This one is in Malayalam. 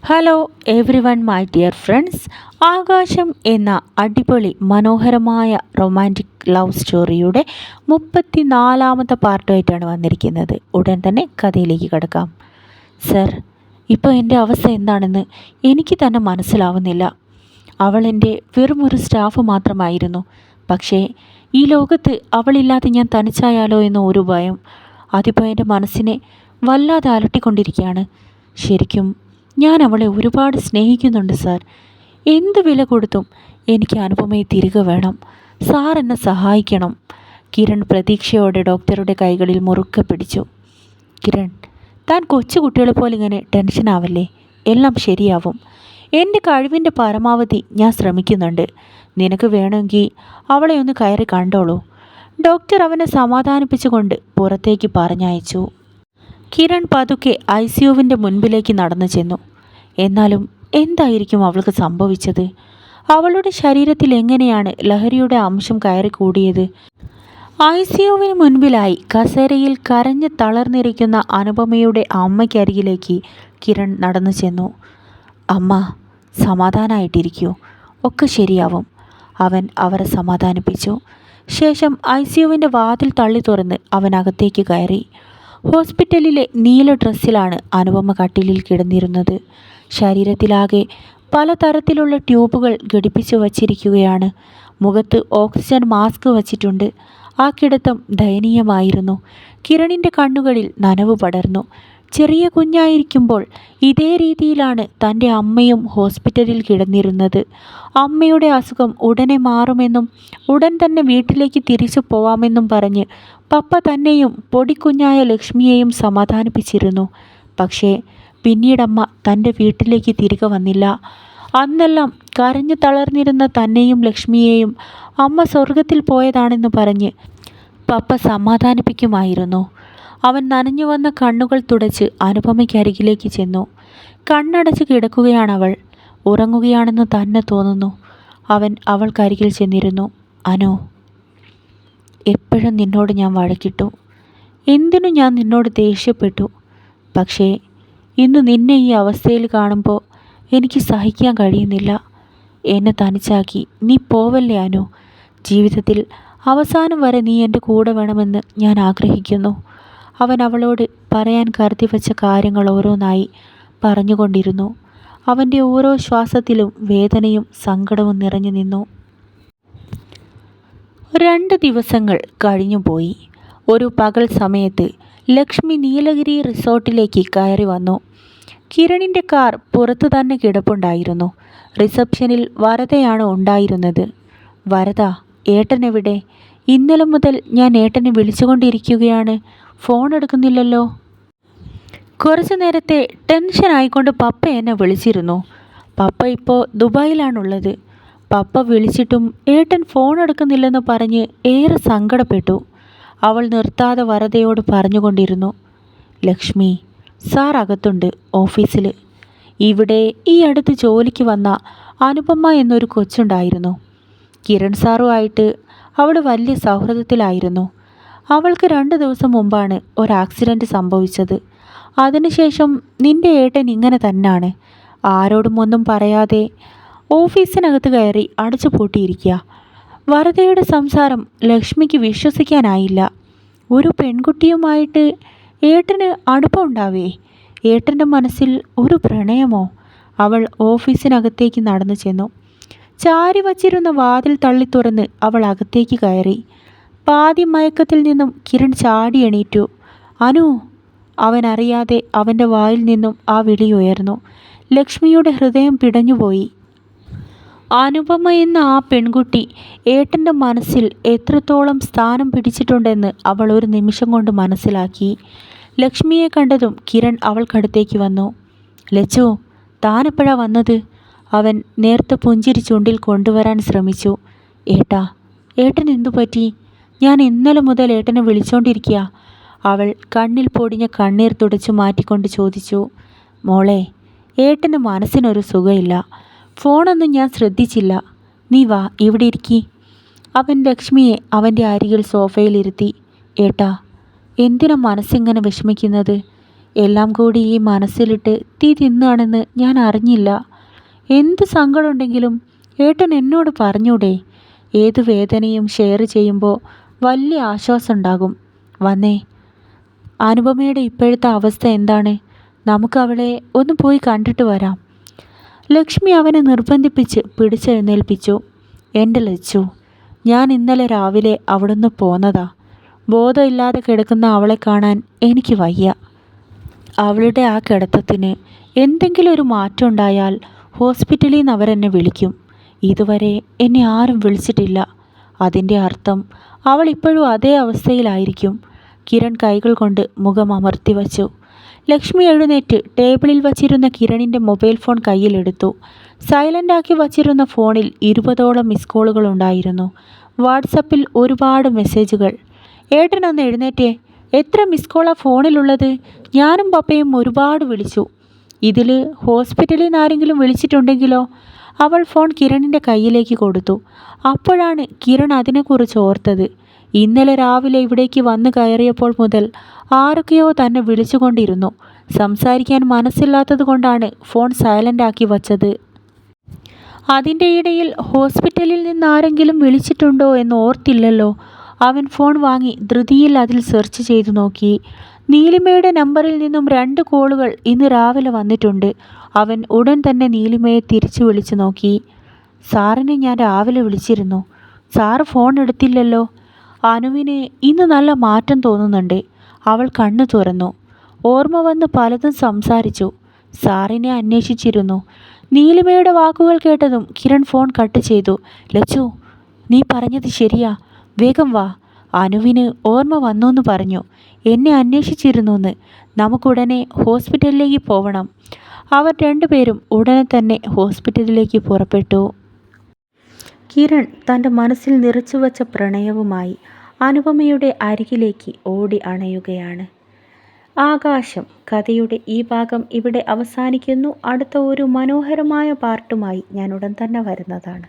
Hello every one my dear friends. ആകാശം എന്ന അടിപൊളി മനോഹരമായ റൊമാൻറ്റിക് ലവ് സ്റ്റോറിയുടെ 34ാമത്തെ പാർട്ടുമായിട്ടാണ് വന്നിരിക്കുന്നത്. ഉടൻ തന്നെ കഥയിലേക്ക് കിടക്കാം. സർ, ഇപ്പോൾ എൻ്റെ അവസ്ഥ എന്താണെന്ന് എനിക്ക് തന്നെ മനസ്സിലാവുന്നില്ല. അവൾ എൻ്റെ വെറുമൊരു സ്റ്റാഫ് മാത്രമായിരുന്നു. പക്ഷേ ഈ ലോകത്ത് അവളില്ലാതെ ഞാൻ തനിച്ചായാലോ എന്ന ഒരു ഭയം അതിപ്പോൾ എൻ്റെ മനസ്സിനെ വല്ലാതെ അലട്ടിക്കൊണ്ടിരിക്കുകയാണ്. ശരിക്കും ഞാൻ അവളെ ഒരുപാട് സ്നേഹിക്കുന്നുണ്ട് സാർ. എന്ത് വില കൊടുത്തും എനിക്ക് അനുപമയെ തിരികെ വേണം. സാർ എന്നെ സഹായിക്കണം. കിരൺ പ്രതീക്ഷയോടെ ഡോക്ടറുടെ കൈകളിൽ മുറുക്കെ പിടിച്ചു. കിരൺ, താൻ കൊച്ചു കുട്ടികളെ പോലെ ഇങ്ങനെ ടെൻഷനാവല്ലേ. എല്ലാം ശരിയാവും. എൻ്റെ കഴിവിൻ്റെ പരമാവധി ഞാൻ ശ്രമിക്കുന്നുണ്ട്. നിനക്ക് വേണമെങ്കിൽ അവളെ ഒന്ന് കയറി കണ്ടോളൂ. ഡോക്ടർ അവനെ സമാധാനിപ്പിച്ചുകൊണ്ട് പുറത്തേക്ക് പറഞ്ഞയച്ചു. കിരൺ പതുക്കെ ICUവിൻ്റെ മുൻപിലേക്ക് നടന്നു ചെന്നു. എന്നാലും എന്തായിരിക്കും അവൾക്ക് സംഭവിച്ചത്? അവളുടെ ശരീരത്തിൽ എങ്ങനെയാണ് ലഹരിയുടെ അംശം കയറി കൂടിയത്? ICUവിന് മുൻപിലായി കസേരയിൽ കരഞ്ഞ് തളർന്നിരിക്കുന്ന അനുപമയുടെ അമ്മയ്ക്കരികിലേക്ക് കിരൺ നടന്നു ചെന്നു. അമ്മ, സമാധാനമായിട്ടിരിക്കൂ, ഒക്കെ ശരിയാവും. അവൻ അവരെ സമാധാനിപ്പിച്ചു. ശേഷം ICUവിൻ്റെ വാതിൽ തള്ളി തുറന്ന് അവൻ അകത്തേക്ക് കയറി. ഹോസ്പിറ്റലിലെ നീല ഡ്രസ്സിലാണ് അനുപമ കട്ടിലിൽ കിടന്നിരുന്നത്. ശരീരത്തിലാകെ പലതരത്തിലുള്ള ട്യൂബുകൾ ഘടിപ്പിച്ചു വച്ചിരിക്കുകയാണ്. മുഖത്ത് ഓക്സിജൻ മാസ്ക് വച്ചിട്ടുണ്ട്. ആ കിടത്തം ദയനീയമായിരുന്നു. കിരണിൻ്റെ കണ്ണുകളിൽ നനവ് പടർന്നു. ചെറിയ കുഞ്ഞായിരിക്കുമ്പോൾ ഇതേ രീതിയിലാണ് തൻ്റെ അമ്മയും ഹോസ്പിറ്റലിൽ കിടന്നിരുന്നത്. അമ്മയുടെ അസുഖം ഉടനെ മാറുമെന്നും ഉടൻ തന്നെ വീട്ടിലേക്ക് തിരിച്ചു പോവാമെന്നും പറഞ്ഞ് പപ്പ തന്നെയും പൊടിക്കുഞ്ഞായ ലക്ഷ്മിയെയും സമാധാനിപ്പിച്ചിരുന്നു. പക്ഷേ പിന്നീടമ്മ തൻ്റെ വീട്ടിലേക്ക് തിരികെ വന്നില്ല. അന്നെല്ലാം കരഞ്ഞു തളർന്നിരുന്ന തന്നെയും ലക്ഷ്മിയെയും അമ്മ സ്വർഗത്തിൽ പോയതാണെന്ന് പറഞ്ഞ് പപ്പ സമാധാനിപ്പിക്കുമായിരുന്നു. അവൻ നനഞ്ഞു വന്ന കണ്ണുകൾ തുടച്ച് അനുപമയ്ക്കരികിലേക്ക് ചെന്നു. കണ്ണടച്ച് കിടക്കുകയാണവൾ. ഉറങ്ങുകയാണെന്ന് തന്നെ തോന്നുന്നു. അവൻ അവൾക്കരികിൽ ചെന്നിരുന്നു. അനു, എപ്പോഴും നിന്നോട് ഞാൻ വഴക്കിട്ടു. എന്തിനു ഞാൻ നിന്നോട് ദേഷ്യപ്പെട്ടു. പക്ഷേ ഇന്ന് നിന്നെ ഈ അവസ്ഥയിൽ കാണുമ്പോൾ എനിക്ക് സഹിക്കാൻ കഴിയുന്നില്ല. എന്നെ തനിച്ചാക്കി നീ പോവല്ലേ അനു. ജീവിതത്തിൽ അവസാനം വരെ നീ എൻ്റെ കൂടെ വേണമെന്ന് ഞാൻ ആഗ്രഹിക്കുന്നു. അവൻ അവളോട് പറയാൻ കരുതി വച്ച കാര്യങ്ങൾ ഓരോന്നായി പറഞ്ഞുകൊണ്ടിരുന്നു. അവൻ്റെ ഓരോ ശ്വാസത്തിലും വേദനയും സങ്കടവും നിറഞ്ഞു നിന്നു. 2 ദിവസങ്ങൾ കഴിഞ്ഞുപോയി. ഒരു പകൽ സമയത്ത് ലക്ഷ്മി നീലഗിരി റിസോർട്ടിലേക്ക് കയറി വന്നു. കിരണിൻ്റെ കാർ പുറത്തു തന്നെ കിടപ്പുണ്ടായിരുന്നു. റിസപ്ഷനിൽ വരദയാണ് ഉണ്ടായിരുന്നത്. വരദ, ഏട്ടനെവിടെ? ഇന്നലെ മുതൽ ഞാൻ ഏട്ടനെ വിളിച്ചുകൊണ്ടിരിക്കുകയാണ്. ഫോൺ എടുക്കുന്നില്ലല്ലോ. കുറച്ചു നേരത്തെ ടെൻഷൻ ആയിക്കൊണ്ട് പപ്പ എന്നെ വിളിച്ചിരുന്നു. പപ്പ ഇപ്പോൾ ദുബായിലാണുള്ളത്. പപ്പ വിളിച്ചിട്ടും ഏട്ടൻ ഫോൺ എടുക്കുന്നില്ലെന്ന് പറഞ്ഞ് ഏറെ സങ്കടപ്പെട്ടു. അവൾ നിർത്താതെ വരദയോട് പറഞ്ഞുകൊണ്ടിരുന്നു. ലക്ഷ്മി, സാർ അകത്തുണ്ട്, ഓഫീസിൽ. ഇവിടെ ഈ അടുത്ത് ജോലിക്ക് വന്ന അനുപമ എന്നൊരു കൊച്ചുണ്ടായിരുന്നു. കിരൺ സാറുമായിട്ട് അവൾ വലിയ സൗഹൃദത്തിലായിരുന്നു. അവൾക്ക് 2 ദിവസം മുമ്പാണ് ഒരു ആക്സിഡൻറ്റ് സംഭവിച്ചത്. അതിനുശേഷം നിൻ്റെ ഏട്ടൻ ഇങ്ങനെ തന്നെയാണ്. ആരോടും ഒന്നും പറയാതെ ഓഫീസിനകത്ത് കയറി അടച്ചു പൂട്ടിയിരിക്കുക. വരദയുടെ സംസാരം ലക്ഷ്മിക്ക് വിശ്വസിക്കാനായില്ല. ഒരു പെൺകുട്ടിയുമായിട്ട് ഏട്ടന് അടുപ്പമുണ്ടാവേ? ഏട്ടൻ്റെ മനസ്സിൽ ഒരു പ്രണയമോ? അവൾ ഓഫീസിനകത്തേക്ക് നടന്നു ചെന്നു. ചാരി വച്ചിരുന്ന വാതിൽ തള്ളി തുറന്ന് അവൾ അകത്തേക്ക് കയറി. പാതി മയക്കത്തിൽ നിന്നും കിരൺ ചാടി എണീറ്റു. അനു! അവനറിയാതെ അവൻ്റെ വായിൽ നിന്നും ആ വിളി ഉയർന്നു. ലക്ഷ്മിയുടെ ഹൃദയം പിടഞ്ഞുപോയി. അനുപമ എന്ന ആ പെൺകുട്ടി ഏട്ടൻ്റെ മനസ്സിൽ എത്രത്തോളം സ്ഥാനം പിടിച്ചിട്ടുണ്ടെന്ന് അവൾ ഒരു നിമിഷം കൊണ്ട് മനസ്സിലാക്കി. ലക്ഷ്മിയെ കണ്ടതും കിരൺ അവൾക്കടുത്തേക്ക് വന്നു. ലച്ചു, താനെപ്പോഴാ വന്നത്? അവൻ നേർത്ത പുഞ്ചിരി ചുണ്ടിൽ കൊണ്ടുവരാൻ ശ്രമിച്ചു. ഏട്ടാ, ഏട്ടൻ എന്തു പറ്റി? ഞാൻ ഇന്നലെ മുതൽ ഏട്ടനെ വിളിച്ചോണ്ടിരിക്കുക. അവൾ കണ്ണിൽ പൊടിഞ്ഞ കണ്ണീർ തുടച്ചു മാറ്റിക്കൊണ്ട് ചോദിച്ചു. മോളെ, ഏട്ടന് മനസ്സിനൊരു സുഖമില്ല. ഫോണൊന്നും ഞാൻ ശ്രദ്ധിച്ചില്ല. നീ വാ, ഇവിടെ ഇരിക്കി. അവൻ ലക്ഷ്മിയെ അവൻ്റെ അരികിൽ സോഫയിലിരുത്തി. ഏട്ടാ, എന്തിനാ മനസ്സിങ്ങനെ വിഷമിക്കുന്നത്? എല്ലാം കൂടി ഈ മനസ്സിലിട്ട് തീ തിന്നാണെന്ന് ഞാൻ അറിഞ്ഞില്ല. എന്ത് സങ്കടമുണ്ടെങ്കിലും ഏട്ടൻ എന്നോട് പറഞ്ഞൂടെ? ഏത് വേദനയും ഷെയർ ചെയ്യുമ്പോൾ വലിയ ആശ്വാസം ഉണ്ടാകും. വന്നേ, അനുപമയുടെ ഇപ്പോഴത്തെ അവസ്ഥ എന്താണ്? നമുക്ക് അവളെ ഒന്ന് പോയി കണ്ടിട്ട് വരാം. ലക്ഷ്മി അവനെ നിർബന്ധിപ്പിച്ച് പിടിച്ചെഴുന്നേൽപ്പിച്ചു. എൻ്റെ ലച്ചു, ഞാൻ ഇന്നലെ രാവിലെ അവിടുന്ന് പോന്നതാ. ബോധമില്ലാതെ കിടക്കുന്ന അവളെ കാണാൻ എനിക്ക് വയ്യ. അവളുടെ ആ കിടത്തത്തിന് എന്തെങ്കിലും ഒരു മാറ്റം ഉണ്ടായാൽ ഹോസ്പിറ്റലിൽ നിന്ന് അവരെന്നെ വിളിക്കും. ഇതുവരെ എന്നെ ആരും വിളിച്ചിട്ടില്ല. അതിൻ്റെ അർത്ഥം അവൾ ഇപ്പോഴും അതേ അവസ്ഥയിലായിരിക്കും. കിരൺ കൈകൾ കൊണ്ട് മുഖം അമർത്തി വച്ചു. ലക്ഷ്മി എഴുന്നേറ്റ് ടേബിളിൽ വച്ചിരുന്ന കിരണിൻ്റെ മൊബൈൽ ഫോൺ കയ്യിലെടുത്തു. സൈലൻ്റാക്കി വച്ചിരുന്ന ഫോണിൽ 20ഓളം മിസ് കോളുകൾ ഉണ്ടായിരുന്നു. വാട്സപ്പിൽ ഒരുപാട് മെസ്സേജുകൾ. ഏട്ടനൊന്ന് എഴുന്നേറ്റേ, എത്ര മിസ് കോളാ ഫോണിലുള്ളത്? ഞാനും പപ്പയും ഒരുപാട് വിളിച്ചു. ഇതിൽ ഹോസ്പിറ്റലിൽ നിന്ന് ആരെങ്കിലും വിളിച്ചിട്ടുണ്ടെങ്കിലോ? അവൾ ഫോൺ കിരണിൻ്റെ കയ്യിലേക്ക് കൊടുത്തു. അപ്പോഴാണ് കിരൺ അതിനെക്കുറിച്ച് ഓർത്തത്. ഇന്നലെ രാവിലെ ഇവിടേക്ക് വന്നു കയറിയപ്പോൾ മുതൽ ആരൊക്കെയോ തന്നെ വിളിച്ചുകൊണ്ടിരുന്നു. സംസാരിക്കാൻ മനസ്സില്ലാത്തത് കൊണ്ടാണ് ഫോൺ സൈലൻ്റാക്കി വച്ചത്. അതിൻ്റെ ഇടയിൽ ഹോസ്പിറ്റലിൽ നിന്ന് ആരെങ്കിലും വിളിച്ചിട്ടുണ്ടോ എന്ന് ഓർത്തില്ലല്ലോ. അവൻ ഫോൺ വാങ്ങി ധൃതിയിൽ അതിൽ സെർച്ച് ചെയ്തു നോക്കി. നീലിമയുടെ നമ്പറിൽ നിന്നും 2 കോളുകൾ ഇന്ന് രാവിലെ വന്നിട്ടുണ്ട്. അവൻ ഉടൻ തന്നെ നീലിമയെ തിരിച്ചു വിളിച്ചു നോക്കി. സാറിനെ ഞാൻ രാവിലെ വിളിച്ചിരുന്നു. സാറ് ഫോൺ എടുത്തില്ലല്ലോ. അനുവിന് ഇന്ന് നല്ല മാറ്റം തോന്നുന്നുണ്ട്. അവൾ കണ്ണു തുറന്നു. ഓർമ്മ വന്ന് പലതും സംസാരിച്ചു. സാറിനെ അന്വേഷിച്ചിരുന്നു. നീലിമയുടെ വാക്കുകൾ കേട്ടതും കിരൺ ഫോൺ കട്ട് ചെയ്തു. ലച്ചു, നീ പറഞ്ഞത് ശരിയാ. വേഗം വാ. അനുവിന് ഓർമ്മ വന്നോന്ന് പറഞ്ഞു. എന്നെ അന്വേഷിച്ചിരുന്നുവെന്ന്. നമുക്കുടനെ ഹോസ്പിറ്റലിലേക്ക് പോവണം. അവർ 2 പേരും ഉടനെ തന്നെ ഹോസ്പിറ്റലിലേക്ക് പുറപ്പെട്ടു. കിരൺ തൻ്റെ മനസ്സിൽ നിറച്ചു വച്ച പ്രണയവുമായി അനുപമയുടെ അരികിലേക്ക് ഓടി അണയുകയാണ്. ആകാശം കഥയുടെ ഈ ഭാഗം ഇവിടെ അവസാനിക്കുന്നു. അടുത്ത ഒരു മനോഹരമായ പാർട്ടുമായി ഞാൻ ഉടൻ തന്നെ വരുന്നതാണ്.